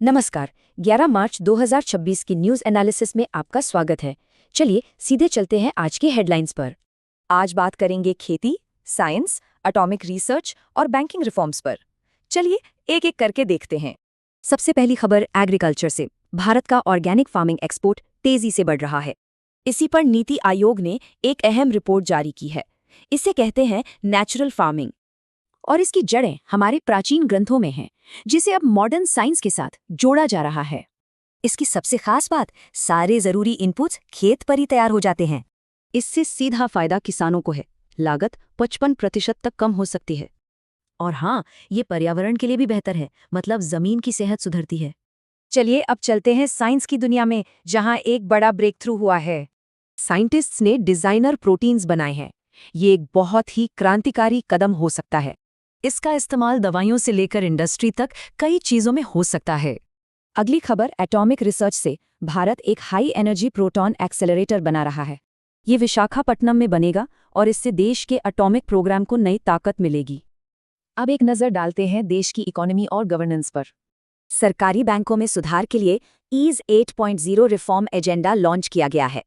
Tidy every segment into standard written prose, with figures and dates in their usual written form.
नमस्कार। 11 मार्च 2026 की news analysis में आपका स्वागत है। चलिए सीधे चलते हैं आज की हेडलाइंस पर। आज बात करेंगे खेती, साइंस, एटॉमिक रिसर्च और बैंकिंग रिफॉर्म्स पर। चलिए एक एक करके देखते हैं। सबसे पहली खबर एग्रीकल्चर से। भारत का ऑर्गेनिक फार्मिंग एक्सपोर्ट तेजी से बढ़ रहा है। इसी पर नीति आयोग ने एक अहम रिपोर्ट जारी की है। इसे कहते हैं नेचुरल फार्मिंग, और इसकी जड़ें हमारे प्राचीन ग्रंथों में हैं, जिसे अब मॉडर्न साइंस के साथ जोड़ा जा रहा है। इसकी सबसे खास बात, सारे जरूरी इनपुट्स खेत पर ही तैयार हो जाते हैं। इससे सीधा फायदा किसानों को है। लागत 55% तक कम हो सकती है। और हाँ, ये पर्यावरण के लिए भी बेहतर है, मतलब जमीन की सेहत सुधरती है। चलिए अब चलते हैं साइंस की दुनिया में, जहां एक बड़ा ब्रेक थ्रू हुआ है। साइंटिस्ट्स ने डिजाइनर प्रोटीन्स बनाए हैं। ये एक बहुत ही क्रांतिकारी कदम हो सकता है। इसका इस्तेमाल दवाइयों से लेकर इंडस्ट्री तक कई चीजों में हो सकता है। अगली खबर एटॉमिक रिसर्च से। भारत एक हाई एनर्जी प्रोटॉन एक्सेलरेटर बना रहा है। ये विशाखापट्टनम में बनेगा और इससे देश के एटॉमिक प्रोग्राम को नई ताकत मिलेगी। अब एक नजर डालते हैं देश की इकोनॉमी और गवर्नेंस पर। सरकारी बैंकों में सुधार के लिए ईज 8.0 रिफॉर्म एजेंडा लॉन्च किया गया है।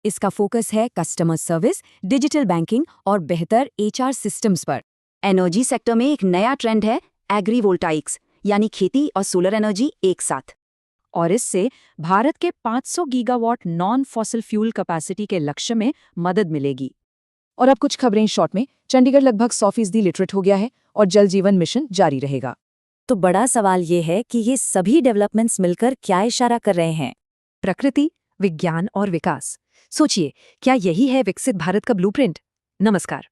इसका फोकस है कस्टमर सर्विस, डिजिटल बैंकिंग और बेहतर एचआर सिस्टम्स पर। एनर्जी सेक्टर में एक नया ट्रेंड है एग्रीवोल्टाइक्स, यानी खेती और सोलर एनर्जी एक साथ। और इससे भारत के 500 gigawatt non fossil fuel capacity के लक्ष्य में मदद मिलेगी। और अब कुछ खबरें शॉर्ट में। चंडीगढ़ लगभग 100% लिटरेट हो गया है और जल जीवन मिशन जारी रहेगा। तो बड़ा सवाल ये है कि ये सभी डेवलपमेंट्स मिलकर क्या इशारा कर रहे हैं? प्रकृति, विज्ञान और विकास। सोचिए, क्या यही है विकसित भारत का ब्लूप्रिंट? नमस्कार।